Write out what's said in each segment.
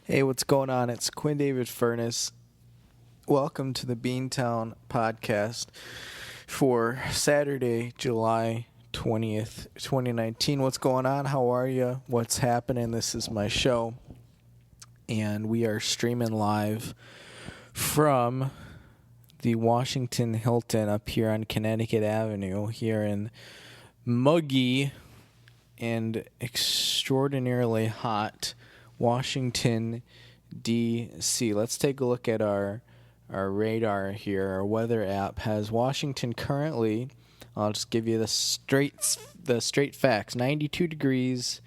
Hey, what's going on? It's Quinn David Furness. Welcome to the Beantown podcast for Saturday, July 20th, 2019. What's going on? How are you? What's happening? This is my show, and we are streaming live from the Washington Hilton up here on Connecticut Avenue here in muggy and extraordinarily hot Washington, D.C. Let's take a look at our radar here. Our weather app has Washington currently, I'll just give you the straight facts, 92 degrees.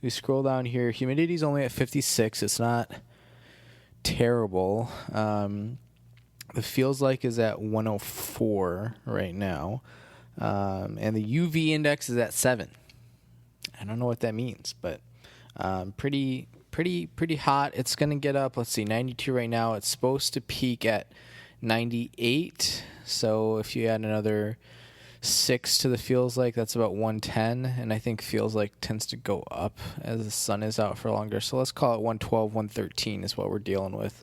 We scroll down here. Humidity's only at 56. It's not terrible. It feels like is at 104 right now. And the UV index is at 7. I don't know what that means, but pretty hot. It's going to get up, let's see, 92 right now. It's supposed to peak at 98. So if you add another 6 to the feels like, that's about 110. And I think feels like tends to go up as the sun is out for longer. So let's call it 112, 113 is what we're dealing with.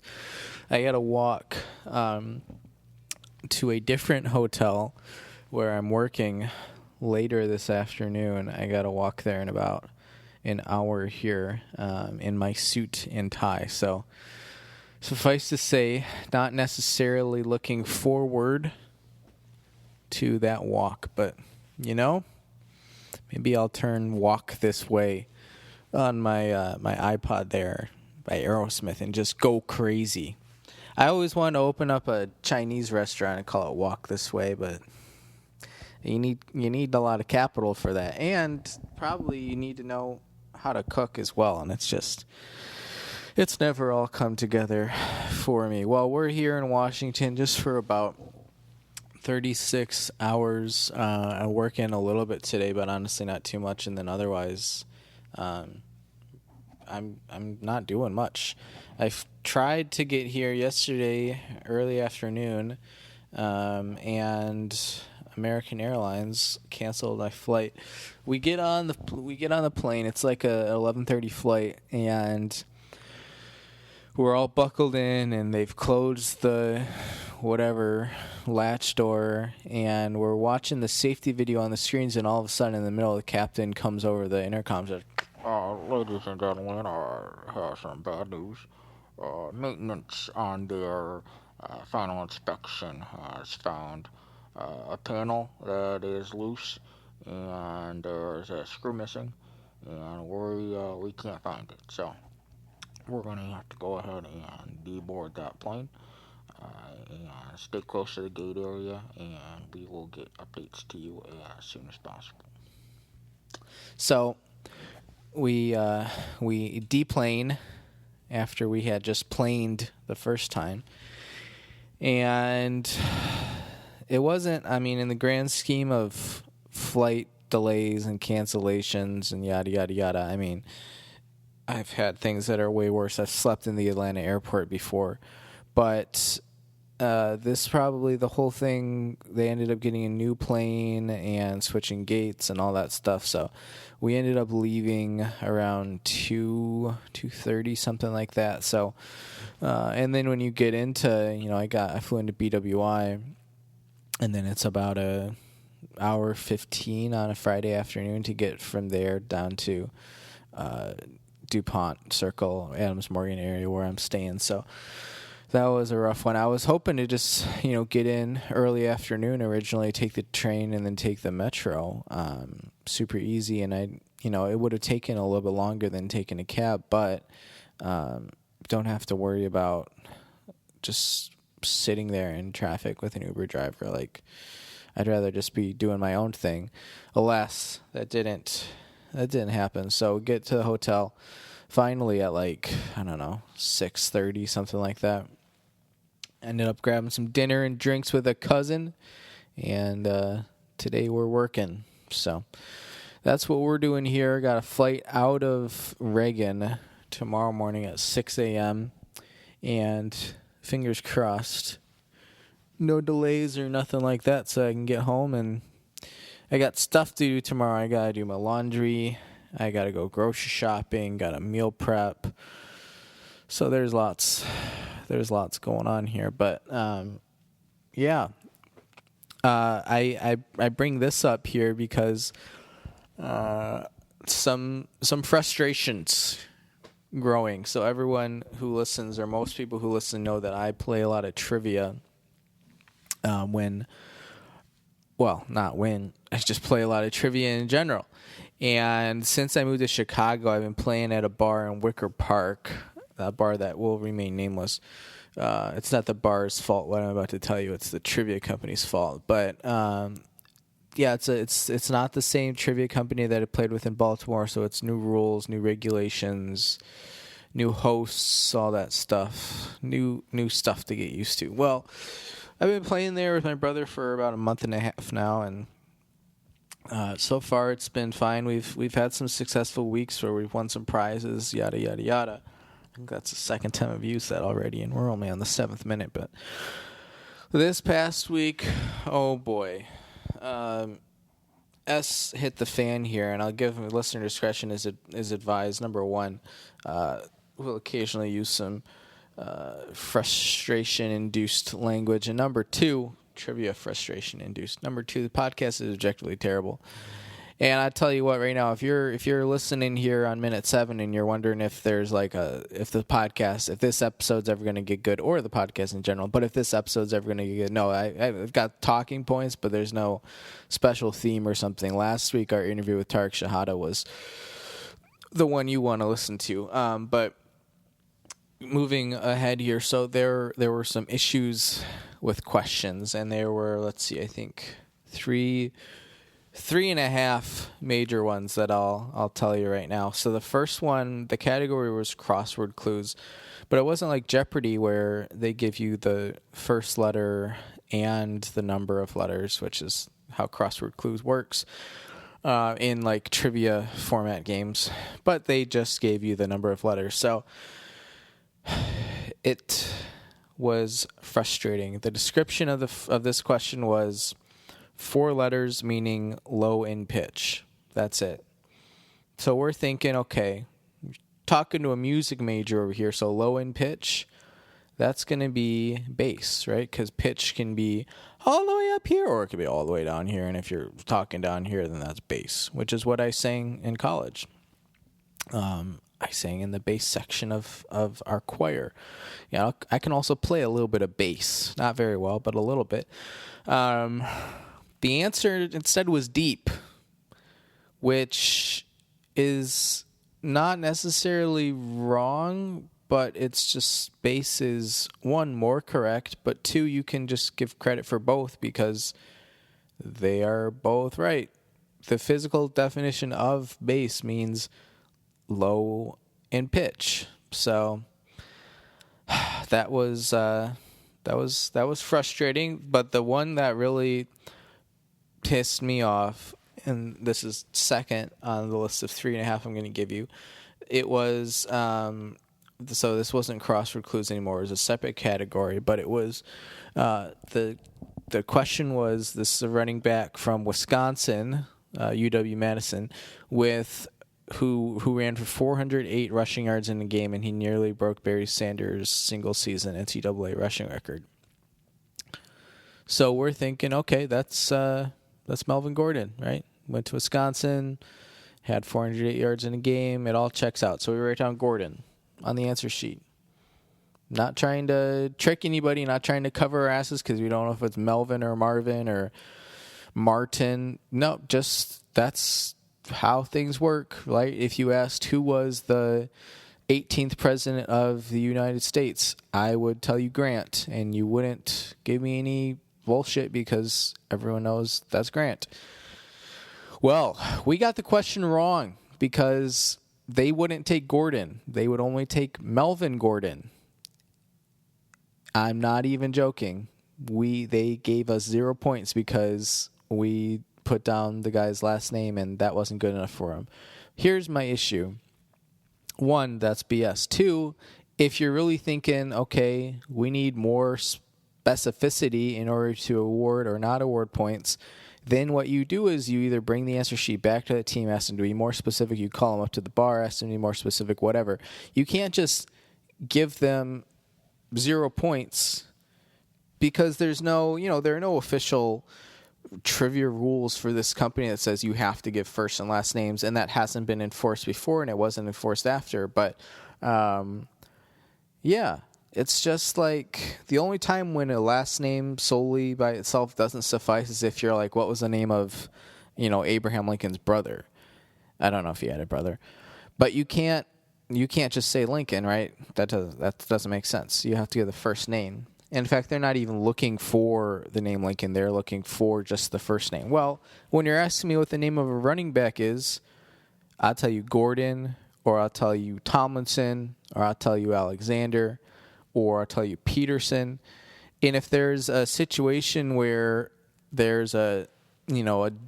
I got to walk to a different hotel where I'm working later this afternoon. I got to walk there in about an hour here in my suit and tie. So suffice to say, not necessarily looking forward to that walk, but maybe I'll turn Walk This Way on my my iPod there by Aerosmith and just go crazy. I always wanted to open up a Chinese restaurant and call it Walk This Way, but you need a lot of capital for that, and probably you need to know how to cook as well, and it's never all come together for me. Well, we're here in Washington just for about 36 hours. I work in a little bit today, but honestly not too much, and then otherwise I'm not doing much. I've tried to get here yesterday early afternoon, and American Airlines canceled my flight. We get on the plane. It's like a 11:30 flight, and we're all buckled in, and they've closed the whatever latch door, and we're watching the safety video on the screens, and all of a sudden, in the middle, the captain comes over the intercom and says, "Ladies and gentlemen, I have some bad news. Maintenance on their final inspection has found a panel that is loose, and there's a screw missing, and we can't find it. So we're going to have to go ahead and deboard that plane and stay close to the gate area, and we will get updates to you as soon as possible." So we deplane after we had just planed the first time, and it wasn't, in the grand scheme of flight delays and cancellations and yada, yada, yada, I've had things that are way worse. I've slept in the Atlanta airport before. But this probably, the whole thing, they ended up getting a new plane and switching gates and all that stuff. So we ended up leaving around 2:30, something like that. So, and then when you get into, I flew into BWI, and then it's about a hour 15 on a Friday afternoon to get from there down to DuPont Circle, Adams Morgan area where I'm staying. So that was a rough one. I was hoping to just, get in early afternoon originally, take the train and then take the metro. Super easy, and it would have taken a little bit longer than taking a cab, but don't have to worry about just sitting there in traffic with an Uber driver. Like, I'd rather just be doing my own thing. Alas, that didn't happen. So get to the hotel finally at 6:30, something like that. Ended up grabbing some dinner and drinks with a cousin, and today we're working. So that's what we're doing here. Got a flight out of Reagan tomorrow morning at 6 a.m. and fingers crossed, no delays or nothing like that, so I can get home. And I got stuff to do tomorrow. I got to do my laundry. I got to go grocery shopping, got to meal prep. So there's lots going on here, but yeah. I bring this up here because some frustrations growing. So everyone who listens, or most people who listen, know that I play a lot of trivia. I just play a lot of trivia in general. And since I moved to Chicago, I've been playing at a bar in Wicker Park, a bar that will remain nameless. It's not the bar's fault what I'm about to tell you; it's the trivia company's fault. But it's not the same trivia company that I played with in Baltimore. So it's new rules, new regulations, new hosts, all that stuff, new stuff to get used to. Well, I've been playing there with my brother for about a month and a half now, and so far it's been fine. We've had some successful weeks where we've won some prizes, yada yada yada. I think that's the second time I've used that already, and we're only on the 7th minute. But this past week, oh boy, S hit the fan here, and I'll give listener discretion is advised. Number one, we'll occasionally use some frustration-induced language, and number two, trivia frustration-induced. Number two, the podcast is objectively terrible. And I tell you what, right now, if you're listening here on minute 7 and you're wondering if there's if this episode's ever going to get good, or the podcast in general, but if this episode's ever going to get good, no, I've got talking points, but there's no special theme or something. Last week, our interview with Tariq Shahada was the one you want to listen to. But moving ahead here, so there were some issues with questions, and there were, let's see, I think three and a half major ones that I'll tell you right now. So the first one, the category was crossword clues, but it wasn't like Jeopardy where they give you the first letter and the number of letters, which is how crossword clues works in like trivia format games, but they just gave you the number of letters. So it was frustrating. The description of this question was 4 letters meaning low in pitch. That's it. So we're thinking, okay, talking to a music major over here, so low in pitch, that's going to be bass, right? Because pitch can be all the way up here, or it could be all the way down here. And if you're talking down here, then that's bass, which is what I sang in college. I sang in the bass section of our choir. I can also play a little bit of bass. Not very well, but a little bit. The answer instead was deep, which is not necessarily wrong, but it's just bass is, 1, more correct, but 2, you can just give credit for both because they are both right. The physical definition of bass means low in pitch. So that was frustrating, but the one that really pissed me off, and this is second on the list of 3.5 I'm going to give you, it was so this wasn't crossword clues anymore. It was a separate category, but it was the question was, this is a running back from Wisconsin, UW-Madison, with who ran for 408 rushing yards in the game, and he nearly broke Barry Sanders' single-season NCAA rushing record. So we're thinking, okay, that's Melvin Gordon, right? Went to Wisconsin, had 408 yards in a game. It all checks out. So we write down Gordon on the answer sheet. Not trying to trick anybody, not trying to cover our asses because we don't know if it's Melvin or Marvin or Martin. No, just that's how things work, right? If you asked who was the 18th president of the United States, I would tell you Grant, and you wouldn't give me any bullshit because everyone knows that's Grant. Well, we got the question wrong because they wouldn't take Gordon. They would only take Melvin Gordon. I'm not even joking. They gave us 0 points because we put down the guy's last name and that wasn't good enough for him. Here's my issue. 1, that's BS. 2, if you're really thinking, okay, we need more specificity in order to award or not award points, then what you do is you either bring the answer sheet back to the team, ask them to be more specific, you call them up to the bar, ask them to be more specific, whatever. You can't just give them 0 points because there are no official trivia rules for this company that says you have to give first and last names, and that hasn't been enforced before and it wasn't enforced after. But yeah, it's just like the only time when a last name solely by itself doesn't suffice is if you're like, what was the name of, Abraham Lincoln's brother? I don't know if he had a brother, but you can't just say Lincoln, right? That doesn't make sense. You have to give the first name. In fact, they're not even looking for the name Lincoln. They're looking for just the first name. Well, when you're asking me what the name of a running back is, I'll tell you Gordon, or I'll tell you Tomlinson, or I'll tell you Alexander, or I'll tell you Peterson. And if there's a situation where there's a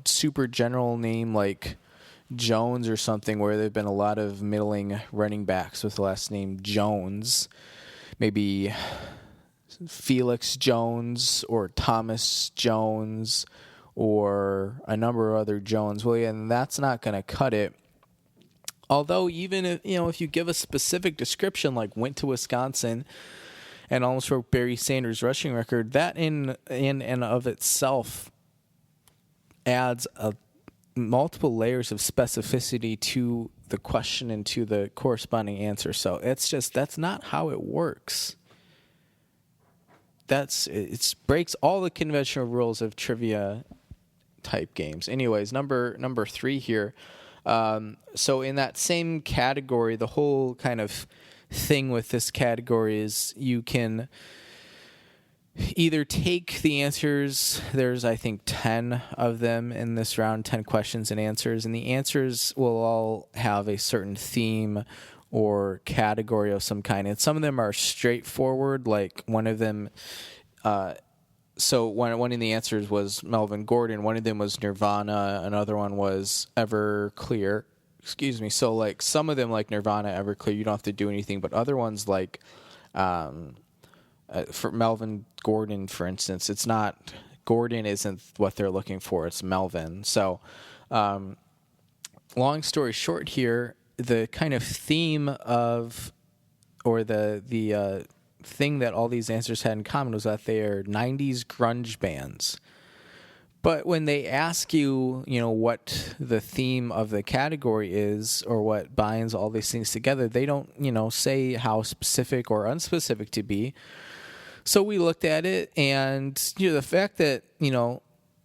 super general name like Jones or something, where there have been a lot of middling running backs with the last name Jones, maybe Felix Jones or Thomas Jones or a number of other Jones. Well, yeah, and that's not going to cut it. Although even if you give a specific description like went to Wisconsin and almost broke Barry Sanders' rushing record, that in and of itself adds multiple layers of specificity to the question and to the corresponding answer. So that's not how it works. It breaks all the conventional rules of trivia type games. Anyways, number 3 here. So in that same category, the whole kind of thing with this category is you can either take the answers. There's, I think, 10 of them in this round, 10 questions and answers, and the answers will all have a certain theme or category of some kind. And some of them are straightforward, like one of them, so one of the answers was Melvin Gordon, one of them was Nirvana, another one was Everclear. So like some of them like Nirvana, Everclear, you don't have to do anything, but other ones like for Melvin Gordon, for instance, it's not, Gordon isn't what they're looking for, it's Melvin. So long story short here, the kind of theme of, or the thing that all these answers had in common was that they are 90s grunge bands. But when they ask you, what the theme of the category is or what binds all these things together, they don't, say how specific or unspecific to be. So we looked at it, and the fact that,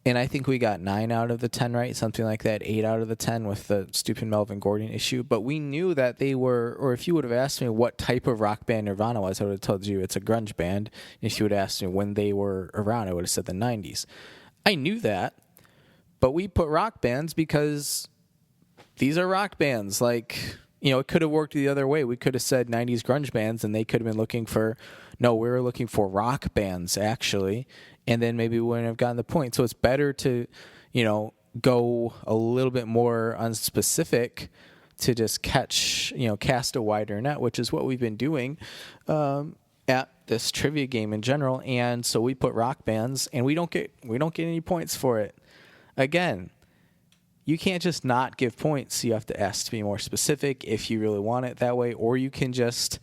and I think we got 9 out of the 10 right, something like that, 8 out of the 10 with the stupid Melvin Gordon issue. But we knew that they were, or if you would have asked me what type of rock band Nirvana was, I would have told you it's a grunge band. If you would have asked me when they were around, I would have said the 90s. I knew that, but we put rock bands because these are rock bands. Like, it could have worked the other way. We could have said 90s grunge bands, and they could have been looking for, no, we were looking for rock bands, actually. And then maybe we wouldn't have gotten the point. So it's better to, go a little bit more unspecific to just cast a wider net, which is what we've been doing at this trivia game in general. And so we put rock bands, and we don't get any points for it. Again, you can't just not give points. You have to ask to be more specific if you really want it that way, or you can just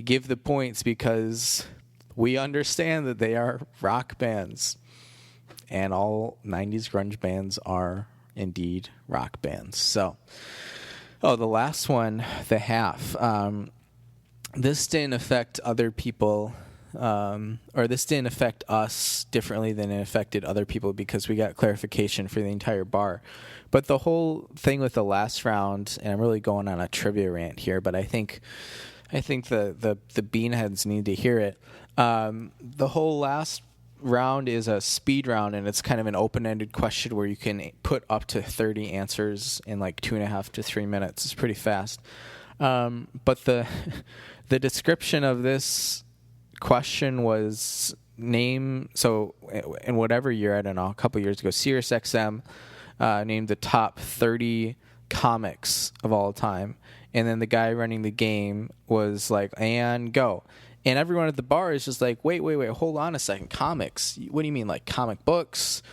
give the points because we understand that they are rock bands, and all 90s grunge bands are indeed rock bands. So, the last one, the half. This didn't affect other people, or this didn't affect us differently than it affected other people because we got clarification for the entire bar. But the whole thing with the last round, and I'm really going on a trivia rant here, but I think the beanheads need to hear it. The whole last round is a speed round, and it's kind of an open-ended question where you can put up to 30 answers in like 2.5 to 3 minutes. It's pretty fast. But the description of this question was name. So in whatever year, I don't know, a couple years ago, SiriusXM named the top 30 comics of all time. And then the guy running the game was like, and go. And everyone at the bar is just like, wait, hold on a second. Comics? What do you mean, like comic books,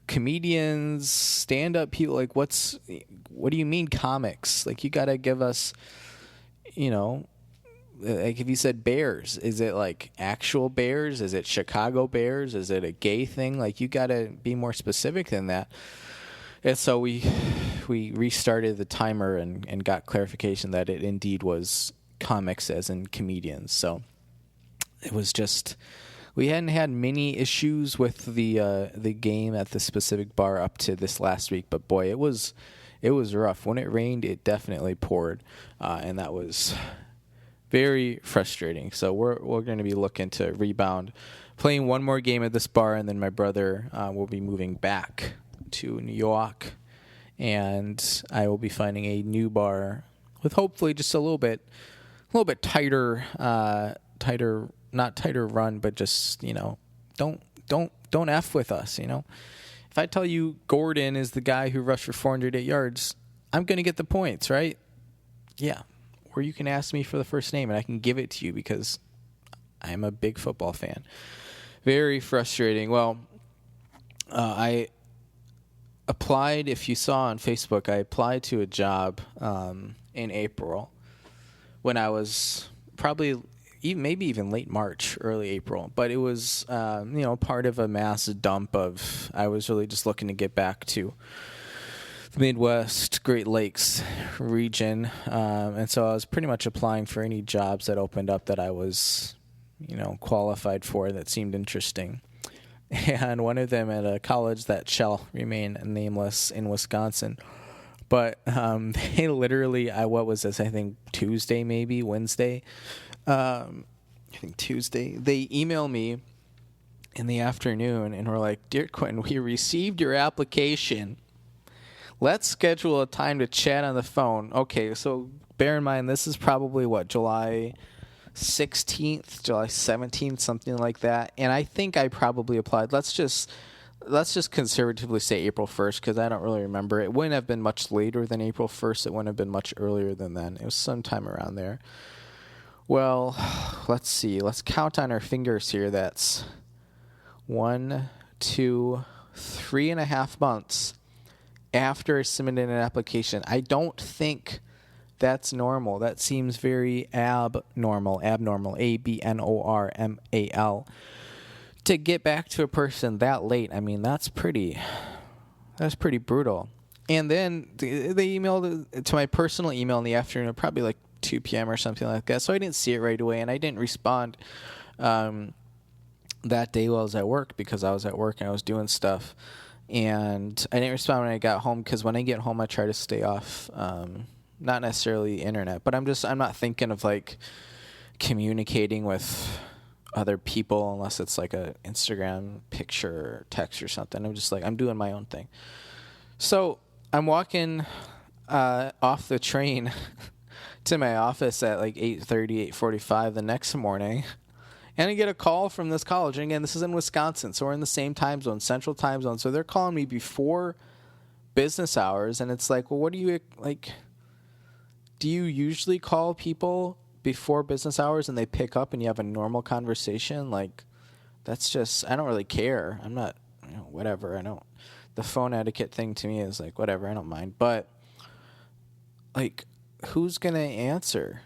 comedians, stand-up people? Like, what do you mean comics? Like, you got to give us, like if you said Bears, is it like actual Bears? Is it Chicago Bears? Is it a gay thing? Like, you got to be more specific than that. And so we restarted the timer and got clarification that it indeed was comics as in comedians. So it was just, we hadn't had many issues with the game at the specific bar up to this last week, but boy, it was rough. When it rained, it definitely poured, and that was very frustrating. So we're going to be looking to rebound, playing one more game at this bar, and then my brother will be moving back to New York, and I will be finding a new bar with hopefully just a little bit tighter, not tighter run, but just, don't F with us, If I tell you Gordon is the guy who rushed for 408 yards, I'm going to get the points, right? Yeah. Or you can ask me for the first name and I can give it to you because I'm a big football fan. Very frustrating. Well, I applied, if you saw on Facebook, I applied to a job in April when I was probably maybe even late March, early April. But it was, part of a mass dump of, I was really just looking to get back to the Midwest, Great Lakes region. And so I was pretty much applying for any jobs that opened up that I was, qualified for that seemed interesting. And one of them at a college that shall remain nameless in Wisconsin. But they literally, what was this? I think Tuesday, maybe Wednesday. I think Tuesday. They emailed me in the afternoon and were like, "Dear Quinn, we received your application. Let's schedule a time to chat on the phone." Okay, so bear in mind, this is probably July 16th, July 17th, something like that. And I think I probably applied. Let's just conservatively say April 1st because I don't really remember. It wouldn't have been much later than April 1st. It wouldn't have been much earlier than then. It was sometime around there. Well, let's see. Let's count on our fingers here. That's 1, 2, 3.5 months after I submitted an application. I don't think that's normal. That seems very abnormal, ABNORMAL. To get back to a person that late, I mean, that's pretty brutal. And then they emailed to my personal email in the afternoon, probably like 2 p.m. or something like that. So I didn't see it right away, and I didn't respond that day while I was at work because I was at work and I was doing stuff. And I didn't respond when I got home because when I get home, I try to stay off, not necessarily the internet, but I'm not thinking of like communicating with other people unless it's like a Instagram picture or text or something. I'm just like, I'm doing my own thing. So I'm walking off the train to my office at like 8:30, 8:45 the next morning, and I get a call from this college. And again, this is in Wisconsin, so we're in the same time zone, central time zone. So they're calling me before business hours, and it's like, well, what do you like? Do you usually call people before business hours and they pick up and you have a normal conversation? Like, that's just, I don't really care. I'm not, whatever. The phone etiquette thing to me is like, whatever, I don't mind. But like, who's going to answer?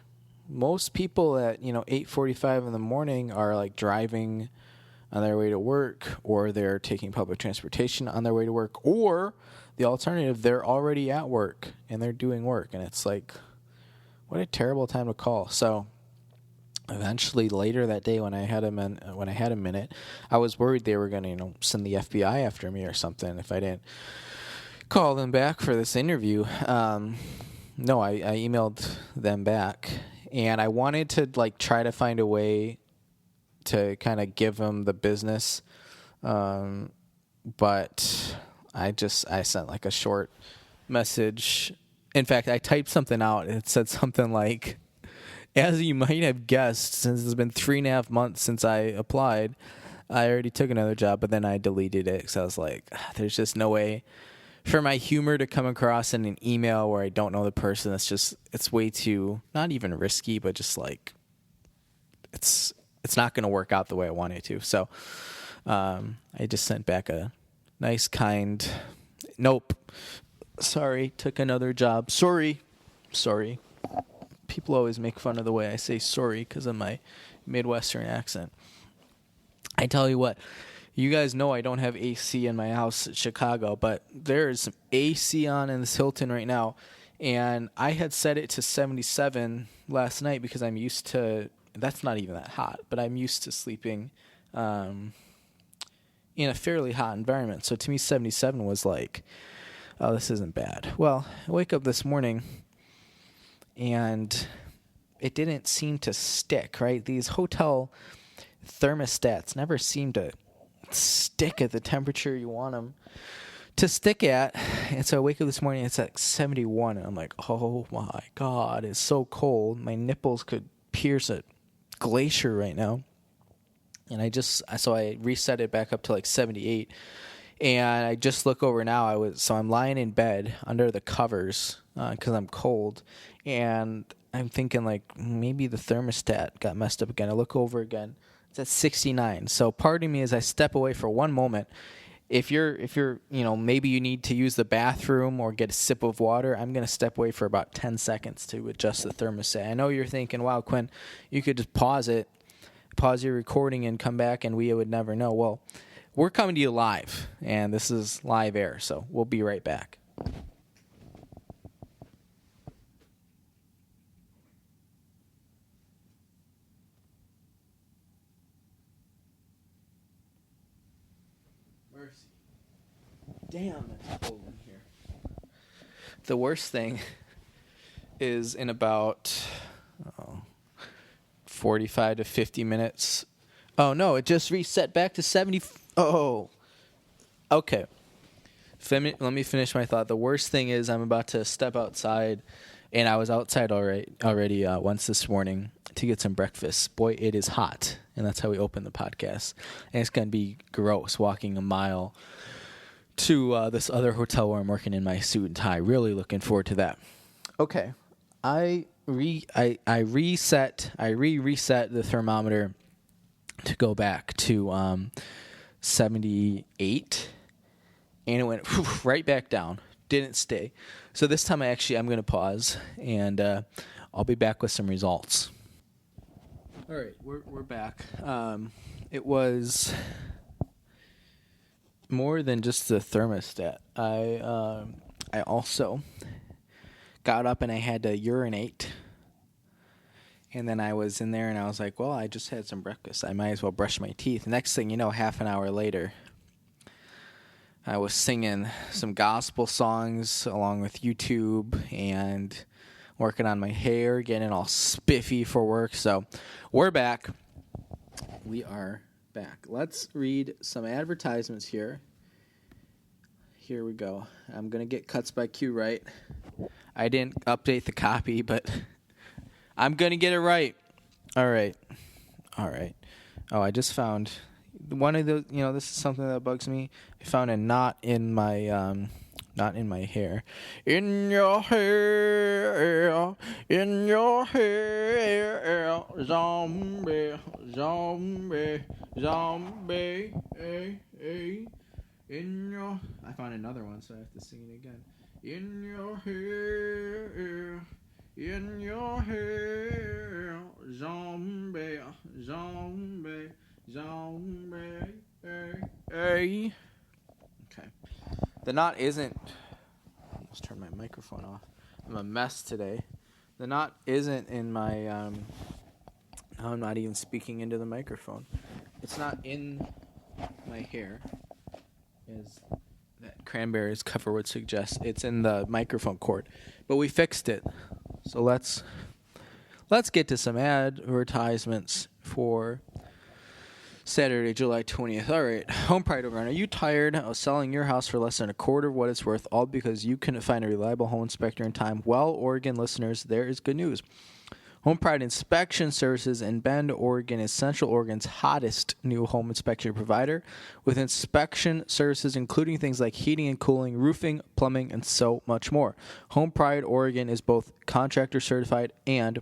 Most people at, 8:45 in the morning are like driving on their way to work, or they're taking public transportation on their way to work, or the alternative, they're already at work and they're doing work. And it's like, what a terrible time to call. So eventually later that day when I had a minute, I was worried they were going to, send the FBI after me or something if I didn't call them back for this interview. No, I emailed them back, and I wanted to like try to find a way to kind of give them the business. But I sent like a short message. In fact, I typed something out. It said something like, "As you might have guessed, since it's been 3.5 months since I applied, I already took another job," but then I deleted it because I was like, there's just no way for my humor to come across in an email where I don't know the person. It's way too, not even risky, but just like, it's not going to work out the way I want it to. So I just sent back a nice, kind, "Nope. Sorry, took another job. Sorry." People always make fun of the way I say sorry because of my Midwestern accent. I tell you what, you guys know I don't have AC in my house at Chicago, but there is some AC on in this Hilton right now, and I had set it to 77 last night because I'm used to, that's not even that hot, but I'm used to sleeping in a fairly hot environment. So to me, 77 was like, oh, this isn't bad. Well, I wake up this morning, and it didn't seem to stick, right? These hotel thermostats never seem to stick at the temperature you want them to stick at. And so I wake up this morning, it's at 71, and I'm like, oh my God, it's so cold. My nipples could pierce a glacier right now. And so I reset it back up to like 78. And I just look over now. I'm lying in bed under the covers because I'm cold, and I'm thinking like maybe the thermostat got messed up again. I look over again. It's at 69. So part of me is I step away for one moment. If you're maybe you need to use the bathroom or get a sip of water, I'm going to step away for about 10 seconds to adjust the thermostat. I know you're thinking, wow, Quinn, you could just pause your recording and come back and we would never know. Well, we're coming to you live, and this is live air, so we'll be right back. Mercy. Damn, it's cold in here. The worst thing is in about 45 to 50 minutes. Oh, no, it just reset back to 70. Oh, okay. Let me finish my thought. The worst thing is I'm about to step outside, and I was outside already once this morning to get some breakfast. Boy, it is hot, and that's how we open the podcast. And it's going to be gross walking a mile to this other hotel where I'm working in my suit and tie. Really looking forward to that. Okay, I reset the thermometer to go back to 78, and it went right back down. Didn't stay. So this time I'm going to pause, and I'll be back with some results. All right, we're back. It was more than just the thermostat. I also got up and I had to urinate. And then I was in there and I was like, well, I just had some breakfast. I might as well brush my teeth. Next thing you know, half an hour later, I was singing some gospel songs along with YouTube and working on my hair, getting all spiffy for work. So we're back. We are back. Let's read some advertisements here. Here we go. I'm going to get Cuts by Q right. I didn't update the copy, but I'm going to get it right. All right. Oh, I just found one of the, this is something that bugs me. I found a knot in my hair. In your hair, zombie, I found another one, so I have to sing it again. In your hair, zombie, hey. Okay. The knot isn't. I almost turned my microphone off. I'm a mess today. The knot isn't in my. Now I'm not even speaking into the microphone. It's not in my hair, as that Cranberries cover would suggest. It's in the microphone cord, but we fixed it. So let's get to some advertisements for Saturday, July 20th. All right, Home Pride Overrun. Are you tired of selling your house for less than a quarter of what it's worth, all because you couldn't find a reliable home inspector in time? Well, Oregon listeners, there is good news. Home Pride Inspection Services in Bend, Oregon is Central Oregon's hottest new home inspection provider, with inspection services including things like heating and cooling, roofing, plumbing, and so much more. Home Pride Oregon is both contractor certified and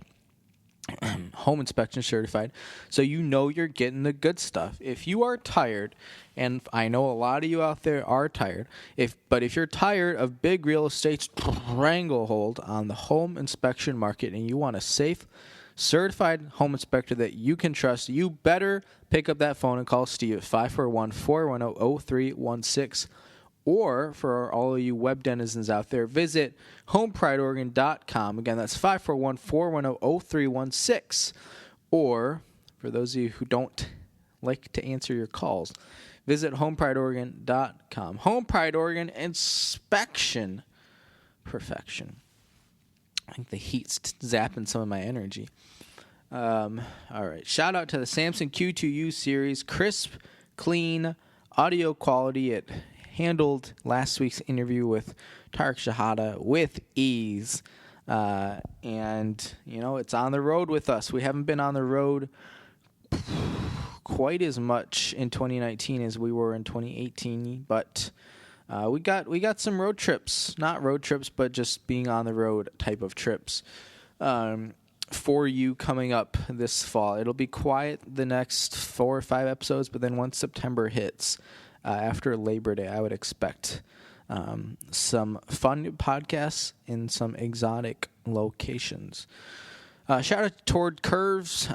home inspection certified, so you know you're getting the good stuff. If you are tired, and I know a lot of you out there are tired, but if you're tired of big real estate's stranglehold on the home inspection market and you want a safe, certified home inspector that you can trust, you better pick up that phone and call Steve at 541-410-0316. Or, for all of you web denizens out there, visit homeprideoregon.com. Again, that's 541-410-0316. Or, for those of you who don't like to answer your calls, visit homeprideoregon.com. Home Pride Oregon, inspection perfection. I think the heat's zapping some of my energy. All right. Shout out to the Samsung Q2U series. Crisp, clean, audio quality. It handled last week's interview with Tarek Shahada with ease. And, it's on the road with us. We haven't been on the road quite as much in 2019 as we were in 2018, but we got some road trips. Not road trips, but just being on the road type of trips for you coming up this fall. It'll be quiet the next 4 or 5 episodes, but then once September hits, after Labor Day, I would expect some fun podcasts in some exotic locations. Shout out to Toward Curves.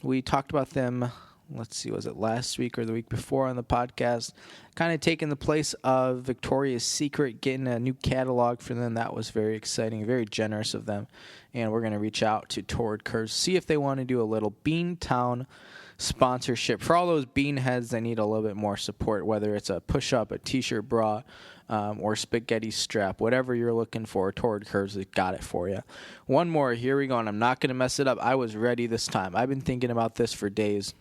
We talked about them, let's see, was it last week or the week before on the podcast? Kind of taking the place of Victoria's Secret, getting a new catalog for them. That was very exciting, very generous of them. And we're going to reach out to Toward Curves, see if they want to do a little Beantown sponsorship for all those bean heads that need a little bit more support, whether it's a push-up, a t-shirt bra, or spaghetti strap, whatever you're looking for. Toward Curves has got it for you. One more, here we go, and I'm not going to mess it up. I was ready this time. I've been thinking about this for days,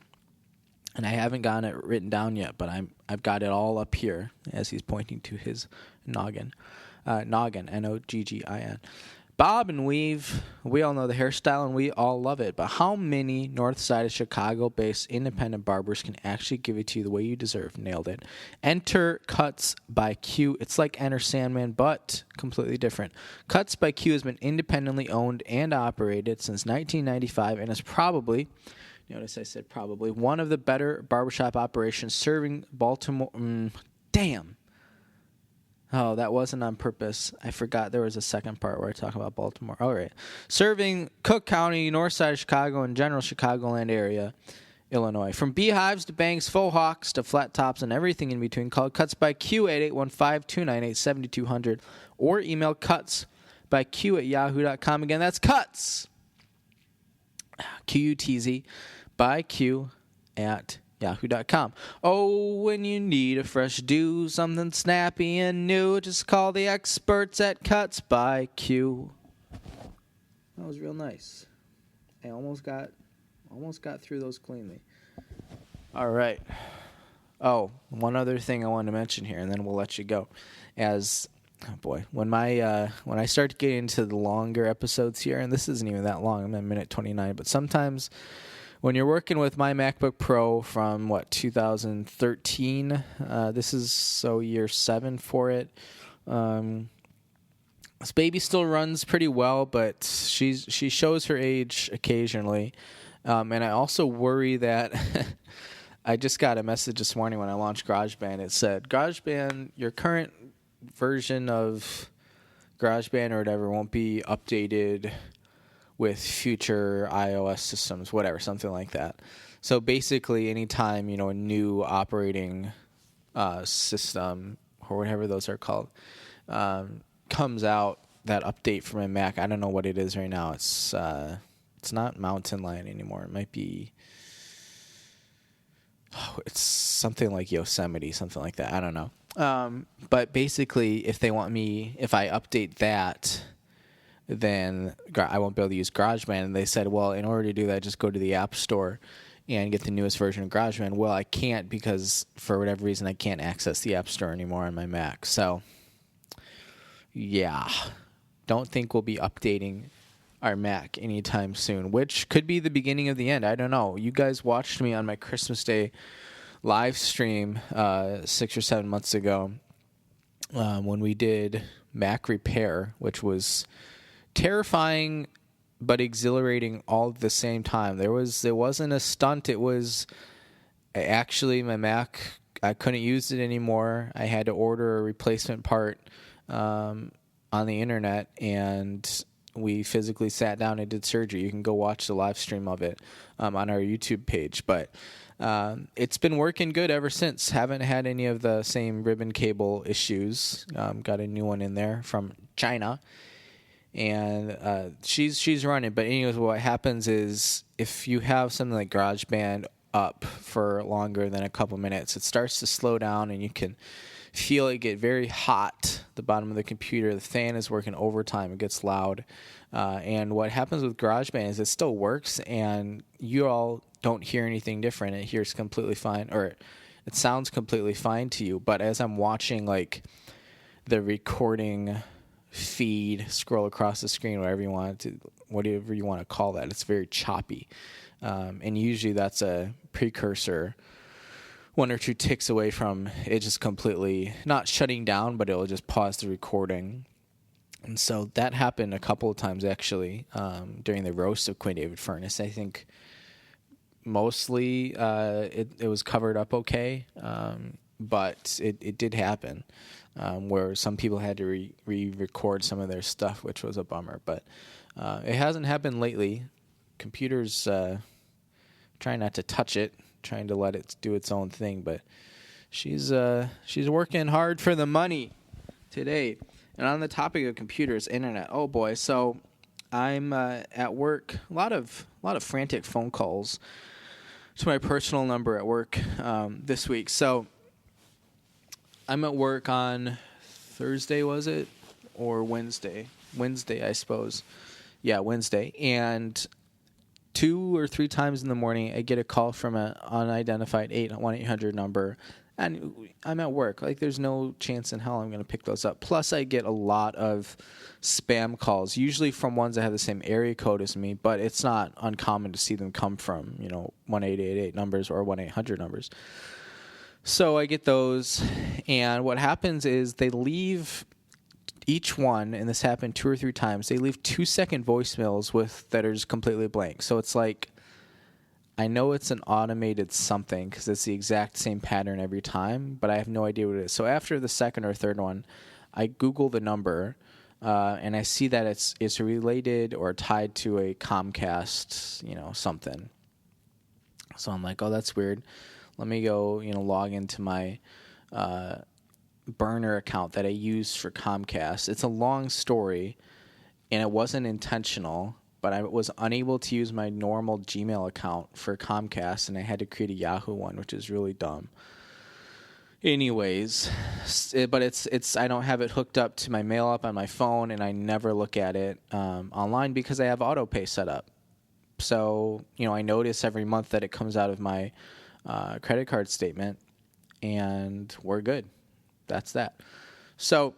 and I haven't gotten it written down yet, but I've got it all up here as he's pointing to his noggin. Noggin, Noggin. Bob and weave, we all know the hairstyle and we all love it, but how many north side of Chicago-based independent barbers can actually give it to you the way you deserve? Nailed it. Enter Cuts by Q. It's like Enter Sandman, but completely different. Cuts by Q has been independently owned and operated since 1995 and is probably, notice I said probably, one of the better barbershop operations serving Baltimore. Damn. Oh, that wasn't on purpose. I forgot there was a second part where I talk about Baltimore. All right. Serving Cook County, north side of Chicago, and general Chicagoland area, Illinois. From beehives to bangs, faux hawks to flat tops and everything in between. Call Cuts by Q at 815-298-7200 or email cutsbyq@yahoo.com. Again, that's Cuts, Q-U-T-Z, by Q at yahoo.com. Oh, when you need a fresh do, something snappy and new, just call the experts at Cuts by Q. That was real nice. I almost got through those cleanly. All right. Oh, one other thing I wanted to mention here, and then we'll let you go. When I start getting into the longer episodes here, and this isn't even that long, I'm at minute 29, but sometimes when you're working with my MacBook Pro from, 2013, this is year 7 for it. This baby still runs pretty well, but she shows her age occasionally. And I also worry that I just got a message this morning when I launched GarageBand. It said, GarageBand, your current version of GarageBand or whatever won't be updated with future iOS systems, whatever, something like that. So basically, anytime, a new operating system, or whatever those are called, comes out, that update for my Mac, I don't know what it is right now. It's not Mountain Lion anymore. It might be, it's something like Yosemite, something like that. I don't know. But basically, if I update that, then I won't be able to use GarageBand. And they said, well, in order to do that, just go to the App Store and get the newest version of GarageBand. Well, I can't because for whatever reason I can't access the App Store anymore on my Mac. So, yeah, don't think we'll be updating our Mac anytime soon, which could be the beginning of the end. I don't know. You guys watched me on my Christmas Day live stream 6 or 7 months ago when we did Mac Repair, which was terrifying but exhilarating all at the same time. It wasn't a stunt. It was actually my Mac. I couldn't use it anymore. I had to order a replacement part on the internet, and we physically sat down and did surgery. You can go watch the live stream of it on our YouTube page. But it's been working good ever since. Haven't had any of the same ribbon cable issues. Got a new one in there from China. And she's running. But anyways, what happens is if you have something like GarageBand up for longer than a couple minutes, it starts to slow down, and you can feel it get very hot. The bottom of the computer, the fan is working overtime. It gets loud. And what happens with GarageBand is it still works, and you all don't hear anything different. It hears completely fine, or it sounds completely fine to you. But as I'm watching like the recording feed scroll across the screen, whatever you want to call that, it's very choppy, and usually that's a precursor, 1 or 2 ticks away from it just completely not shutting down, but it'll just pause the recording. And so that happened a couple of times actually during the roast of Quinn David Furness. I think mostly it was covered up okay, but it did happen. Where some people had to re-record some of their stuff, which was a bummer. But it hasn't happened lately. Computers trying not to touch it, trying to let it do its own thing. But she's working hard for the money today. And on the topic of computers, internet, oh boy. So I'm at work. A lot of frantic phone calls to my personal number at work this week. So I'm at work on Thursday, was it? Or Wednesday? Wednesday, I suppose. Yeah, Wednesday. And 2 or 3 times in the morning, I get a call from an unidentified 1-800 number. And I'm at work. Like, there's no chance in hell I'm going to pick those up. Plus, I get a lot of spam calls, usually from ones that have the same area code as me. But it's not uncommon to see them come from, 1-888 numbers or 1-800 numbers. So I get those, and what happens is they leave each one, and this happened 2 or 3 times, they leave 2-second voicemails that are just completely blank. So it's like, I know it's an automated something because it's the exact same pattern every time, but I have no idea what it is. So after the second or third one, I Google the number, and I see that it's related or tied to a Comcast, something. So I'm like, oh, that's weird. Let me go, log into my burner account that I use for Comcast. It's a long story, and it wasn't intentional, but I was unable to use my normal Gmail account for Comcast, and I had to create a Yahoo one, which is really dumb. Anyways, but it's I don't have it hooked up to my mail app on my phone, and I never look at it online because I have autopay set up. So, I notice every month that it comes out of my credit card statement, and we're good. That's that. So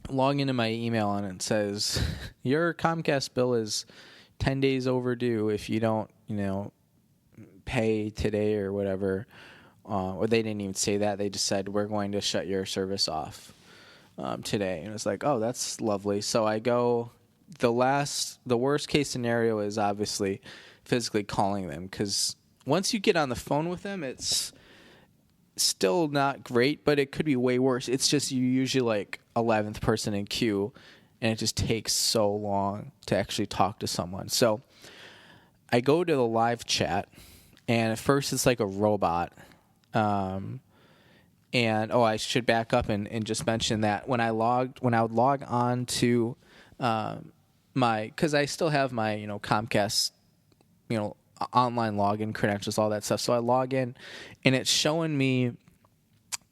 log into my email, and it says your Comcast bill is 10 days overdue if you don't pay today or whatever. Or they didn't even say that. They just said we're going to shut your service off today. And it's like, oh, that's lovely. So I go, the worst case scenario is obviously physically calling them, because once you get on the phone with them, it's still not great, but it could be way worse. It's just you usually like 11th person in queue, and it just takes so long to actually talk to someone. So I go to the live chat, and at first it's like a robot. And I should back up and just mention that when I would log on to because I still have my Comcast online login credentials, all that stuff. So I log in, and it's showing me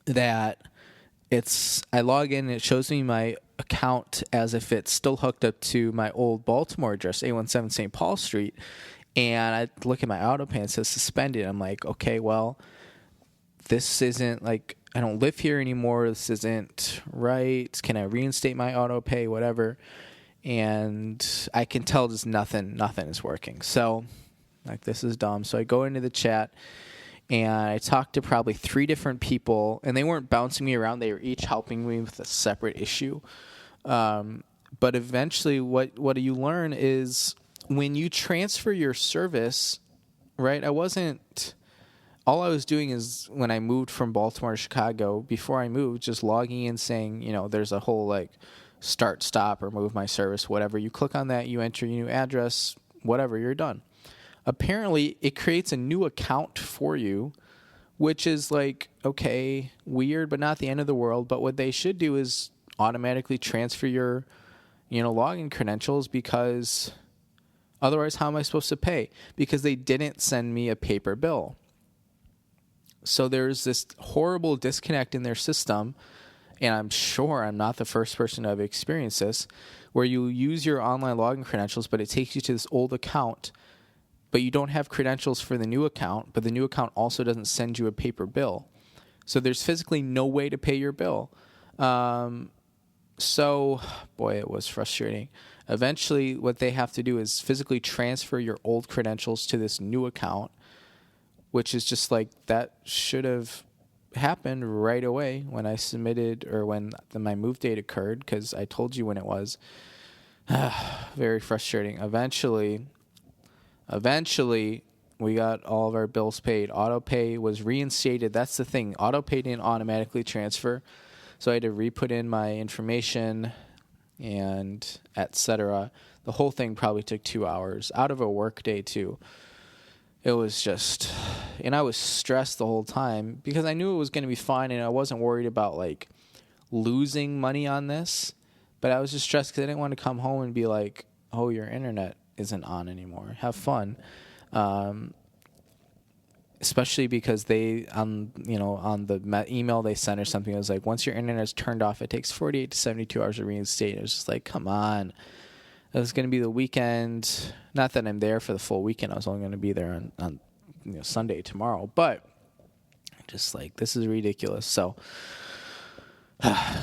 that I log in, and it shows me my account as if it's still hooked up to my old Baltimore address, 817 St. Paul Street. And I look at my auto pay, and it says suspended. I'm like, okay, well, this isn't like, I don't live here anymore. This isn't right. Can I reinstate my auto pay, whatever? And I can tell just nothing is working. So like, this is dumb. So I go into the chat, and I talked to probably 3 different people, and they weren't bouncing me around. They were each helping me with a separate issue. But eventually what you learn is when you transfer your service, right, all I was doing is when I moved from Baltimore to Chicago, before I moved, just logging in saying, there's a whole like start, stop, or move my service, whatever. You click on that, you enter your new address, whatever, you're done. Apparently, it creates a new account for you, which is like, okay, weird, but not the end of the world. But what they should do is automatically transfer your, login credentials, because otherwise, how am I supposed to pay? Because they didn't send me a paper bill. So there's this horrible disconnect in their system, and I'm sure I'm not the first person to have experienced this, where you use your online login credentials, but it takes you to this old account, but you don't have credentials for the new account, but the new account also doesn't send you a paper bill. So there's physically no way to pay your bill. So, boy, it was frustrating. Eventually, what they have to do is physically transfer your old credentials to this new account, which is just like, that should have happened right away when I submitted, or when my move date occurred, because I told you when it was. Very frustrating. Eventually, we got all of our bills paid. AutoPay was reinstated. That's the thing. AutoPay didn't automatically transfer, so I had to re-put in my information and etc. The whole thing probably took 2 hours out of a work day too. It was just, and I was stressed the whole time because I knew it was going to be fine, and I wasn't worried about like losing money on this, but I was just stressed because I didn't want to come home and be like, oh, your internet isn't on anymore. Have fun. Especially because they, on the email they sent or something, it was like, once your internet is turned off, it takes 48 to 72 hours to reinstate. It was just like, come on. It was going to be the weekend. Not that I'm there for the full weekend. I was only going to be there on Sunday, tomorrow. But just like, this is ridiculous. So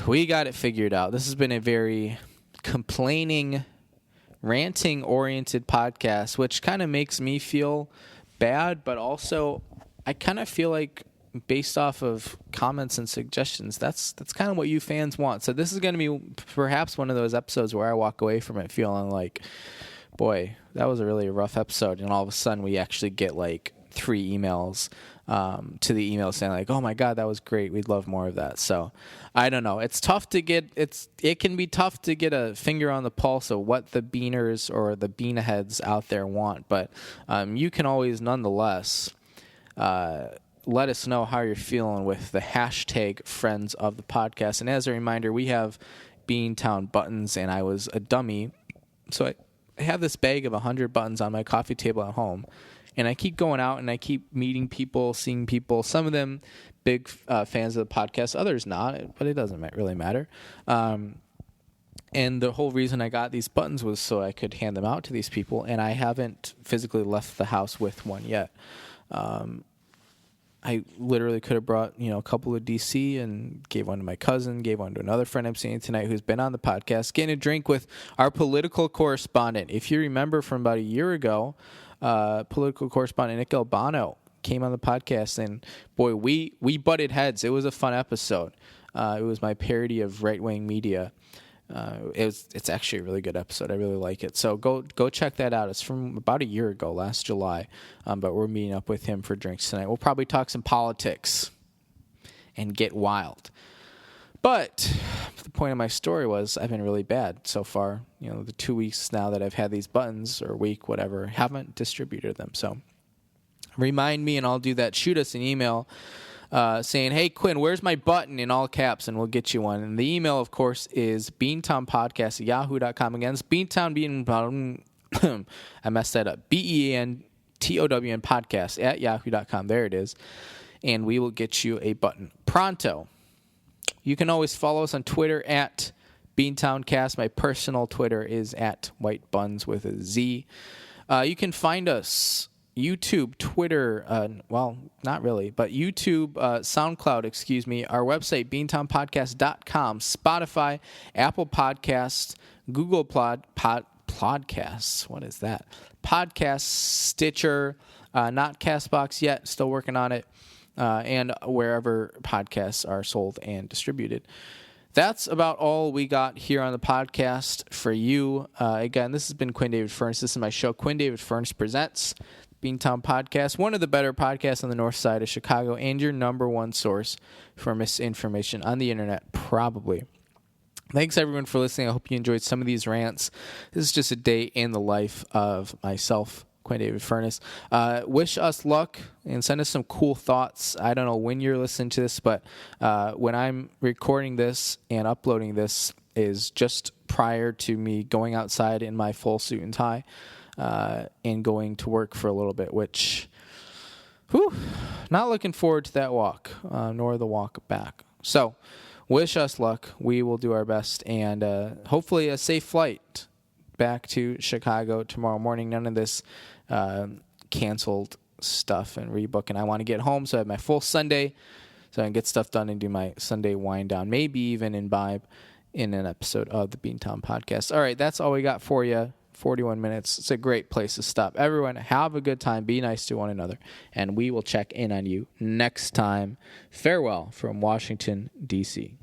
we got it figured out. This has been a very complaining, ranting-oriented podcast, which kind of makes me feel bad, but also I kind of feel like, based off of comments and suggestions, that's kind of what you fans want. So this is going to be perhaps one of those episodes where I walk away from it feeling like, boy, that was a really rough episode, and all of a sudden we actually get like 3 emails to the email saying like, oh my God, that was great, we'd love more of that. So I don't know, it's tough to get, it can be tough to get a finger on the pulse of what the beaners or the bean heads out there want, but you can always nonetheless let us know how you're feeling with the hashtag friends of the podcast. And as a reminder, we have Beantown buttons, and I was a dummy, so I have this bag of 100 buttons on my coffee table at home, and I keep going out and I keep meeting people, seeing people, some of them big fans of the podcast, others not, but it doesn't really matter. And the whole reason I got these buttons was so I could hand them out to these people, and I haven't physically left the house with one yet. I literally could have brought, a couple of DC and gave one to my cousin, gave one to another friend I'm seeing tonight who's been on the podcast, getting a drink with our political correspondent. If you remember from about a year ago, political correspondent Nick Albano came on the podcast, and boy, we butted heads. It was a fun episode. It was my parody of right-wing media. It's actually a really good episode. I really like it. So go check that out. It's from about a year ago, last July. But we're meeting up with him for drinks tonight. We'll probably talk some politics and get wild. But the point of my story was I've been really bad so far. The 2 weeks now that I've had these buttons, or week, whatever, haven't distributed them. So remind me and I'll do that. Shoot us an email saying, hey, Quinn, where's my button, in all caps, and we'll get you one. And the email, of course, is beantownpodcast@yahoo.com. Again, it's Beantown, I messed that up, BEANTOWN podcast@yahoo.com. There it is. And we will get you a button pronto. You can always follow us on Twitter at BeantownCast. My personal Twitter is at WhiteBuns with a Z. You can find us YouTube, Twitter, not really, but YouTube, SoundCloud, our website, beantownpodcast.com, Spotify, Apple Podcasts, Google Podcasts, what is that? Podcasts, Stitcher, not CastBox yet, still working on it, and wherever podcasts are sold and distributed. that's about all we got here on the podcast for you. Again, this has been Quinn David Furness. This is my show, Quinn David Furness Presents Beantown Podcast, one of the better podcasts on the north side of Chicago, and your number one source for misinformation on the internet, probably. Thanks, everyone, for listening. I hope you enjoyed some of these rants. This is just a day in the life of myself, Quinn David Furness. Wish us luck and send us some cool thoughts. I don't know when you're listening to this, but when I'm recording this and uploading this is just prior to me going outside in my full suit and tie and going to work for a little bit, which, not looking forward to that walk, nor the walk back. So, wish us luck. We will do our best, and hopefully a safe flight back to Chicago tomorrow morning. None of this canceled stuff and rebook. And I want to get home so I have my full Sunday so I can get stuff done and do my Sunday wind down, maybe even imbibe in an episode of the Beantown Podcast. All right, that's all we got for you. 41 minutes. It's a great place to stop. Everyone, have a good time. Be nice to one another. And we will check in on you next time. Farewell from Washington, D.C.